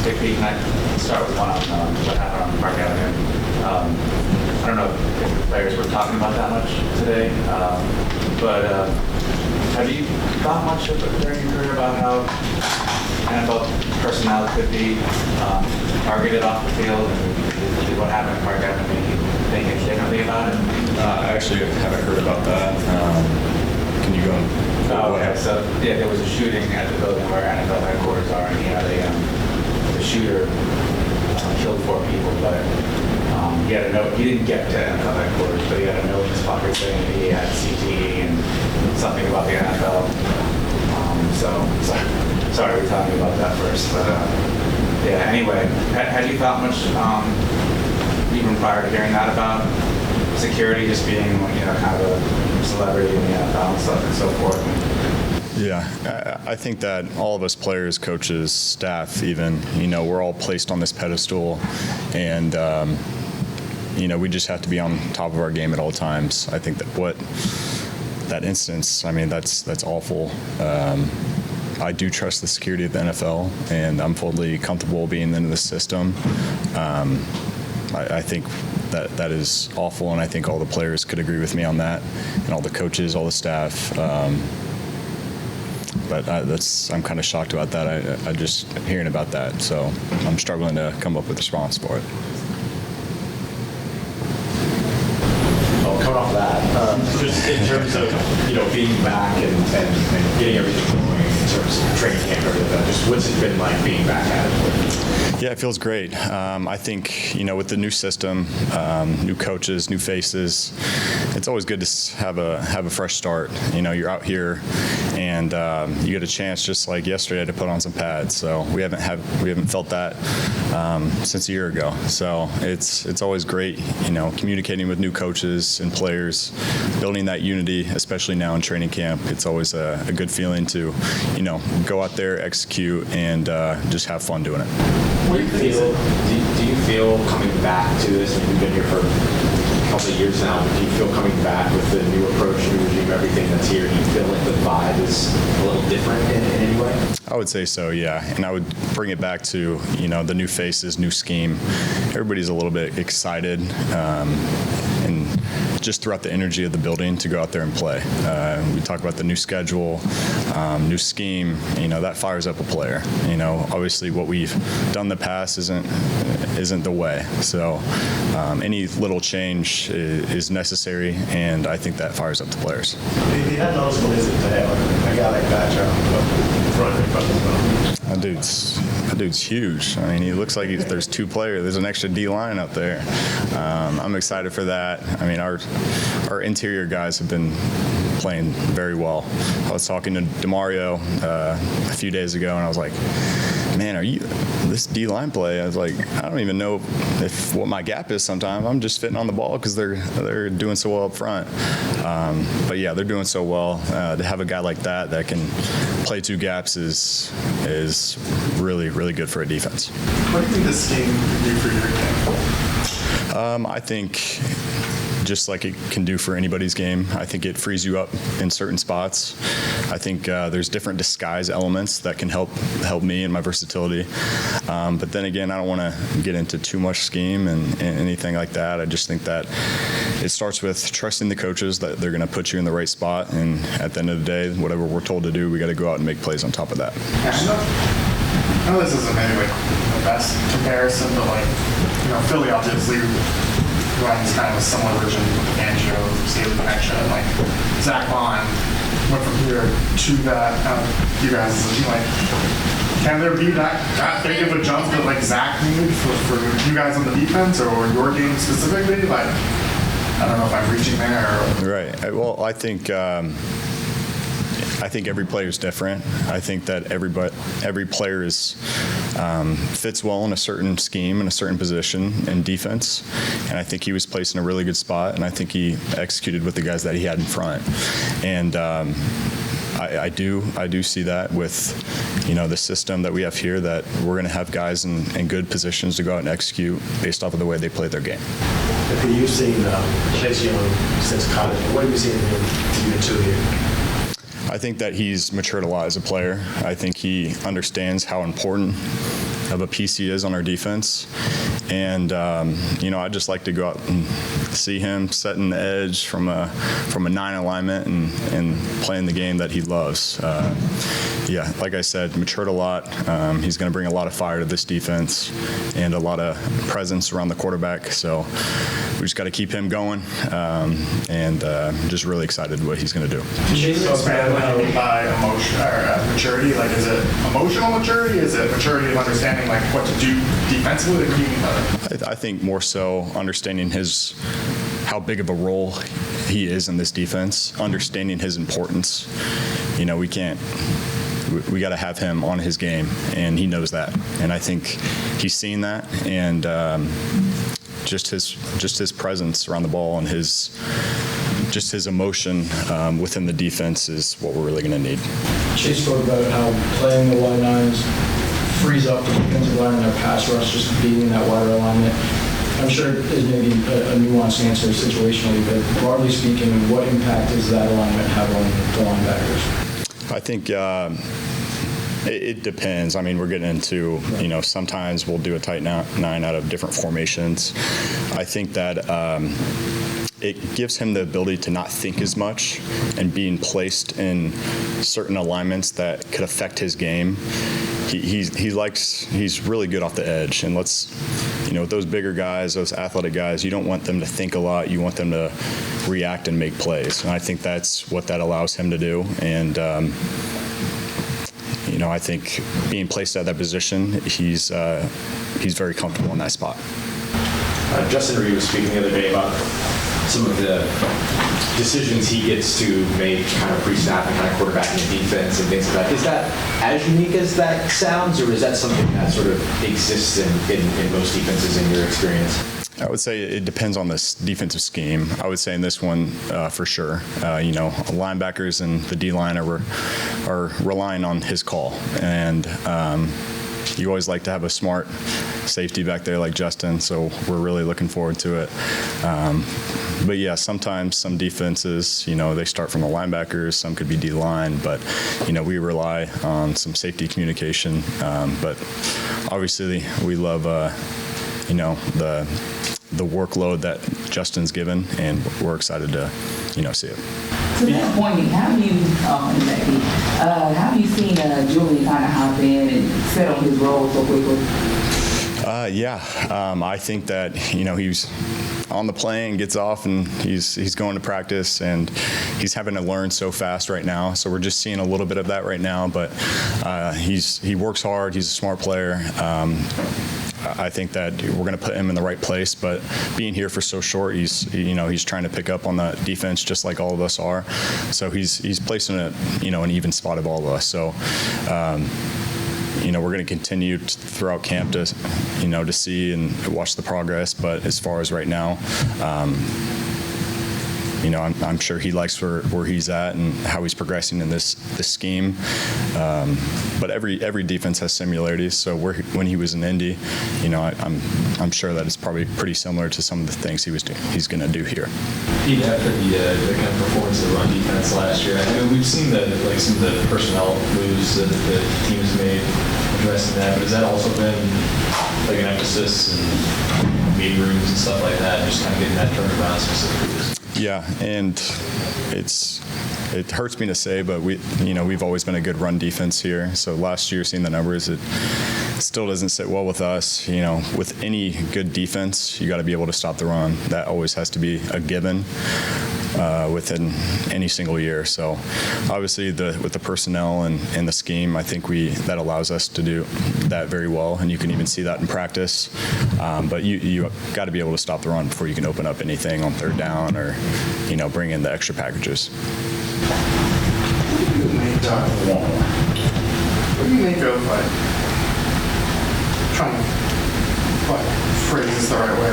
Hey Pete, can I start with one on what happened on Park Avenue? I don't know if the players were talking about that much today, but have you thought much during your career about how NFL personnel could be targeted off the field, and did what happened at Park Avenue make you think differently about it? I actually haven't heard about that. Can you go? Okay, so yeah, there was a shooting at the building where NFL headquarters are, and he had the shooter killed 4 people, but he had a note. He didn't get to NFL headquarters, but he had a note in his pocket saying that he had CTE and something about the NFL. Sorry we're talking about that first, but yeah. Anyway, had you thought much even prior to hearing that about security just being kind of a celebrity in the NFL and stuff and so forth? Yeah, I think that all of us players, coaches, staff even, we're all placed on this pedestal, and we just have to be on top of our game at all times. I think that instance, that's awful. I do trust the security of the NFL, and I'm fully comfortable being into the system. I think that is awful, and I think all the players could agree with me on that, and all the coaches, all the staff. But I'm kind of shocked about that. I just hearing about that, so I'm struggling to come up with a response for it. Coming off that, just in terms of being back and getting everything going in terms of training camp and everything, just what's it been like being back at it? Yeah, it feels great. I think with the new system, new coaches, new faces, it's always good to have a fresh start. You're out here, and you get a chance, just like yesterday, to put on some pads. So we haven't felt that since a year ago. So it's always great, communicating with new coaches and players, building that unity, especially now in training camp. It's always a good feeling to go out there, execute, and just have fun doing it. What do you feel? Do you feel coming back to this? You've been here for a couple of years now. Do you feel coming back with the new approach, new regime, everything that's here? Do you feel like the vibe is a little different in any way? I would say so, yeah. And I would bring it back to the new faces, new scheme. Everybody's a little bit excited, and just throughout the energy of the building to go out there and play. We talk about the new schedule, new scheme. That fires up a player. Obviously what we've done in the past isn't the way. So any little change is necessary, and I think that fires up the players. How noticeable is it to have a guy like that in front of That dude's huge. He looks like there's 2 players. There's an extra D line up there. I'm excited for that. Our interior guys have been playing very well. I was talking to DeMario a few days ago, and I was like, man, this D-line play? I was like, I don't even know what my gap is sometimes. I'm just fitting on the ball because they're doing so well up front. But yeah, they're doing so well. To have a guy like that can play 2 gaps is really, really good for a defense. What do you think this game can do for your game? I think just like it can do for anybody's game. I think it frees you up in certain spots. I think there's different disguise elements that can help me and my versatility. But then again, I don't want to get into too much scheme and anything like that. I just think that it starts with trusting the coaches that they're going to put you in the right spot. And at the end of the day, whatever we're told to do, we got to go out and make plays on top of that. I know this isn't maybe the best comparison, but Philly obviously runs kind of a similar version of Angio Staley connection. Zach Bond went from here to that. You guys, can there be that big of a jump that Zach needed for you guys on the defense or your game specifically? I don't know if I'm reaching there. Right. Well, I think every player is different. I think that every player fits well in a certain scheme in a certain position in defense, and I think he was placed in a really good spot, and I think he executed with the guys that he had in front. And I do see that with the system that we have here, that we're going to have guys in good positions to go out and execute based off of the way they play their game. You've seen Chase Young since college. What have you seen in year 2 here? I think that he's matured a lot as a player. I think he understands how important a piece he is on our defense. And I'd just like to go out and see him setting the edge from a 9 alignment and playing the game that he loves. Like I said, matured a lot. He's going to bring a lot of fire to this defense and a lot of presence around the quarterback. So we just got to keep him going, and just really excited what he's going to do. Can you expand what you mean by emotion or maturity? Like, is it emotional maturity? Is it maturity of understanding like what to do defensively? Like, what do you mean by that? I think more so understanding how big of a role he is in this defense, understanding his importance. We got to have him on his game, and he knows that. And I think he's seen that, and just his presence around the ball and his emotion within the defense is what we're really going to need. Chase spoke about how playing the wide nines frees up the defensive line and their pass rush, just being in that wider alignment. I'm sure there's maybe a nuanced answer situationally, but broadly speaking, what impact does that alignment have on the linebackers? I think it depends. I mean, we're getting into, sometimes we'll do a tight 9 out of different formations. I think that it gives him the ability to not think as much and being placed in certain alignments that could affect his game. He's really good off the edge, and with those bigger guys, those athletic guys, you don't want them to think a lot. You want them to react and make plays, and I think that's what that allows him to do. And I think being placed at that position, he's very comfortable in that spot. Justin Reed was speaking the other day about some of the decisions he gets to make kind of pre-snap and kind of quarterbacking the defense and things like that. Is that as unique as that sounds, or is that something that sort of exists in most defenses in your experience? I would say it depends on this defensive scheme. I would say in this one, for sure, linebackers and the D-line are relying on his call. And you always like to have a smart safety back there like Justin, so we're really looking forward to it. But yeah, sometimes some defenses, they start from the linebackers, some could be D-line, but, we rely on some safety communication. But obviously we love, the workload that Justin's given, and we're excited to, see it. To that point, how have you seen Julian kind of hop in and settle his role so quickly? I think that he's on the plane, gets off, and he's going to practice, and he's having to learn so fast right now. So we're just seeing a little bit of that right now, but he works hard. He's a smart player. I think that we're going to put him in the right place, but being here for so short, he's trying to pick up on the defense just like all of us are. So he's placed in an even spot of all of us. So we're going to continue throughout camp to see and watch the progress. But as far as right now, I'm sure he likes where he's at and how he's progressing in this scheme. But every defense has similarities. So when he was in Indy, I'm sure that it's probably pretty similar to some of the things he's going to do here. Pete, after the kind of performance of the run defense last year, we've seen some of the personnel moves that the team has made addressing that. But has that also been like an emphasis in meeting rooms and stuff like that, just kind of getting that turned around specifically? Yeah, and it hurts me to say, but we've always been a good run defense here. So last year, seeing the numbers, it still doesn't sit well with us. With any good defense, you got to be able to stop the run. That always has to be a given within any single year. So obviously, with the personnel and the scheme, I think that allows us to do that very well, and you can even see that in practice. But you got to be able to stop the run before you can open up anything on third down or bring in the extra packages. What do you make of trying to phrase this the right way?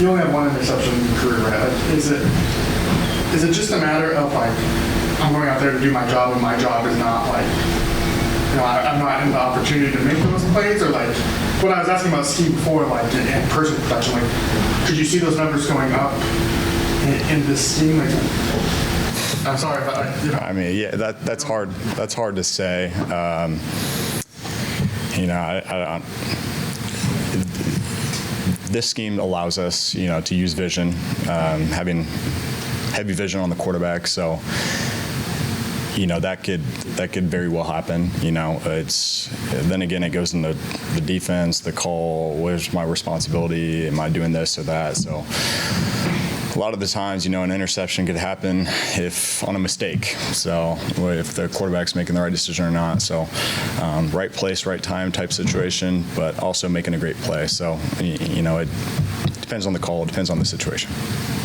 You only have one interception in your career, right? Is it just a matter of I'm going out there to do my job, and my job is not I'm not in the opportunity to make those plays, or what I was asking about scheme before, in person production, could you see those numbers going up in this scheme? I'm sorry, but I mean, yeah, that's hard. That's hard to say. You know, this scheme allows us, you know, to use vision, having heavy vision on the quarterback. So, you know, that could very well happen. You know, then again, it goes into the defense, the call, where's my responsibility? Am I doing this or that? So a lot of the times, you know, an interception could happen if on a mistake. So if the quarterback's making the right decision or not. So right place, right time type situation, but also making a great play. So, you know, it depends on the call, it depends on the situation.